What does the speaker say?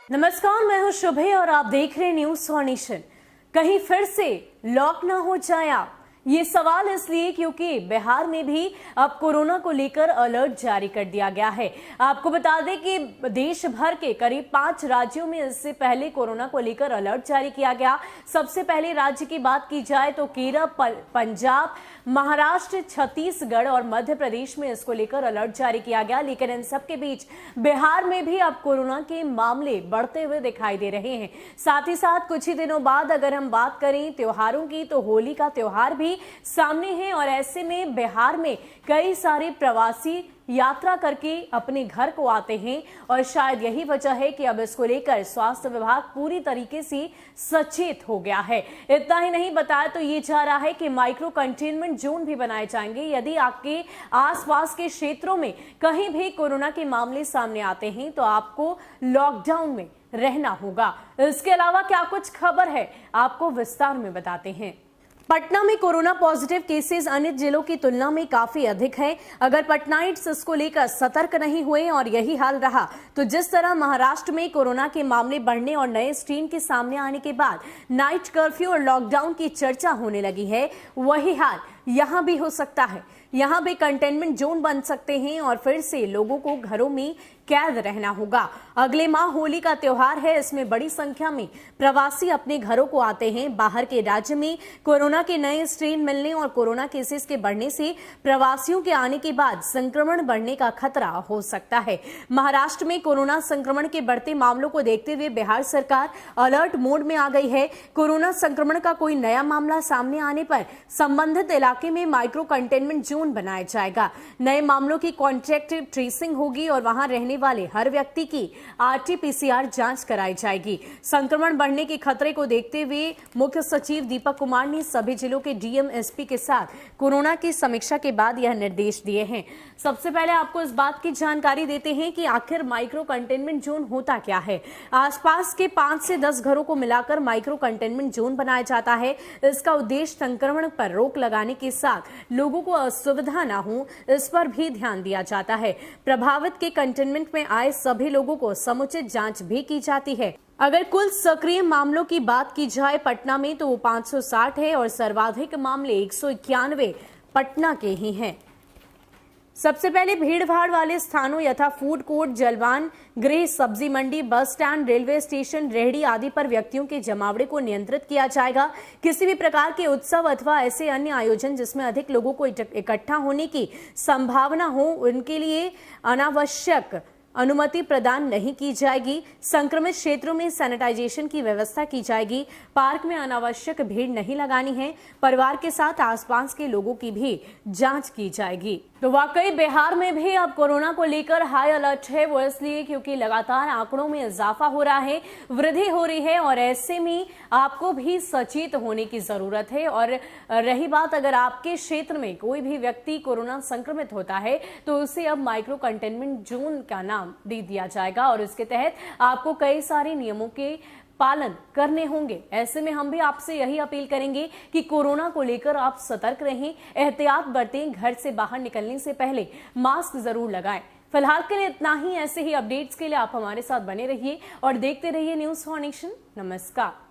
नमस्कार, मैं हूं शुभे और आप देख रहे हैं न्यूज नेशन। कहीं फिर से लॉक ना हो जाए आप, ये सवाल इसलिए क्योंकि बिहार में भी अब कोरोना को लेकर अलर्ट जारी कर दिया गया है। आपको बता दें कि देश भर के करीब 5 राज्यों में इससे पहले कोरोना को लेकर अलर्ट जारी किया गया। सबसे पहले राज्य की बात की जाए तो केरल, पंजाब, महाराष्ट्र, छत्तीसगढ़ और मध्य प्रदेश में इसको लेकर अलर्ट जारी किया गया। लेकिन इन सब के बीच बिहार में भी अब कोरोना के मामले बढ़ते हुए दिखाई दे रहे हैं। साथ ही साथ कुछ ही दिनों बाद अगर हम बात करें त्योहारों की, तो होली का त्योहार भी सामने है और ऐसे में बिहार में कई सारे प्रवासी यात्रा करके अपने घर को आते हैं और शायद यही वजह है कि अब इसको लेकर स्वास्थ्य विभाग पूरी तरीके से सचेत हो गया है। इतना ही नहीं, बताया तो ये जा रहा है कि माइक्रो कंटेनमेंट जोन भी बनाए जाएंगे। यदि आपके आसपास के क्षेत्रों में कहीं भी कोरोना के मामले सामने आते हैं तो आपको लॉकडाउन में रहना होगा। इसके अलावा क्या कुछ खबर है, आपको विस्तार में बताते हैं। पटना में कोरोना पॉजिटिव केसेस अन्य जिलों की तुलना में काफी अधिक है। अगर पटनाइट्स इसको लेकर सतर्क नहीं हुए और यही हाल रहा तो जिस तरह महाराष्ट्र में कोरोना के मामले बढ़ने और नए स्ट्रेन के सामने आने के बाद नाइट कर्फ्यू और लॉकडाउन की चर्चा होने लगी है, वही हाल यहां भी हो सकता है। यहां भी कंटेनमेंट जोन बन सकते हैं और फिर से लोगों को घरों में कैद रहना होगा। अगले माह होली का त्योहार है, इसमें बड़ी संख्या में प्रवासी अपने घरों को आते हैं। बाहर के राज्य में कोरोना के नए स्ट्रेन मिलने और कोरोना केसेस के बढ़ने से प्रवासियों के आने के बाद संक्रमण बढ़ने का खतरा हो सकता है। महाराष्ट्र में कोरोना संक्रमण के बढ़ते मामलों को देखते हुए बिहार सरकार अलर्ट मोड में आ गई है। कोरोना संक्रमण का कोई नया मामला सामने आने पर संबंधित इलाके में माइक्रो कंटेनमेंट जोन बनाया जाएगा। नए मामलों की कॉन्टैक्ट ट्रेसिंग होगी और वहां रहने वाले हर व्यक्ति की RT-PCR जांच कराई जाएगी। संक्रमण बढ़ने के खतरे को देखते हुए मुख्य सचिव दीपक कुमार ने सभी जिलों के DM, SP के साथ कोरोना की समीक्षा के बाद यह निर्देश दिए हैं। सबसे पहले आपको इस बात की जानकारी देते हैं कि आखिर माइक्रो कंटेनमेंट जोन होता क्या है। आसपास के 5 से 10 घरों को मिलाकर माइक्रो कंटेनमेंट जोन बनाया जाता है। इसका उद्देश्य संक्रमण पर रोक लगाने के साथ लोगों को असुविधा न हो, इस पर भी ध्यान दिया जाता है। प्रभावित के कंटेनमेंट में आए सभी लोगों को समुचित जांच भी की जाती है। अगर कुल सक्रिय मामलों की बात की जाए पटना में तो वो 560 है और सर्वाधिक मामले 191 पटना के ही हैं। सबसे पहले भीड़भाड़ वाले स्थानों यथा फूड कोर्ट, जलवान गृह, सब्जी मंडी, बस स्टैंड, रेलवे स्टेशन, रेहड़ी आदि पर व्यक्तियों के जमावड़े को नियंत्रित किया जाएगा। किसी भी प्रकार के उत्सव अथवा ऐसे अन्य आयोजन जिसमें अधिक लोगों को इकट्ठा होने की संभावना हो, उनके लिए अनावश्यक अनुमति प्रदान नहीं की जाएगी। संक्रमित क्षेत्रों में सैनिटाइजेशन की व्यवस्था की जाएगी। पार्क में अनावश्यक भीड़ नहीं लगानी है। परिवार के साथ आसपास के लोगों की भी जांच की जाएगी। तो वाकई बिहार में भी अब कोरोना को लेकर हाई अलर्ट है, वो इसलिए क्योंकि लगातार आंकड़ों में इजाफा हो रहा है, वृद्धि हो रही है और ऐसे में आपको भी सचेत होने की जरूरत है। और रही बात, अगर आपके क्षेत्र में कोई भी व्यक्ति कोरोना संक्रमित होता है तो उसे अब माइक्रो कंटेनमेंट जोन का नाम दे दिया जाएगा और इसके तहत आपको कई सारे नियमों के पालन करने होंगे। ऐसे में हम भी आपसे यही अपील करेंगे कि कोरोना को लेकर आप सतर्क रहें, एहतियात बरतें, घर से बाहर निकलने से पहले मास्क जरूर लगाएं। फिलहाल के लिए इतना ही। ऐसे ही अपडेट्स के लिए आप हमारे साथ बने रहिए और देखते रहिए न्यूज नेशन। नमस्कार।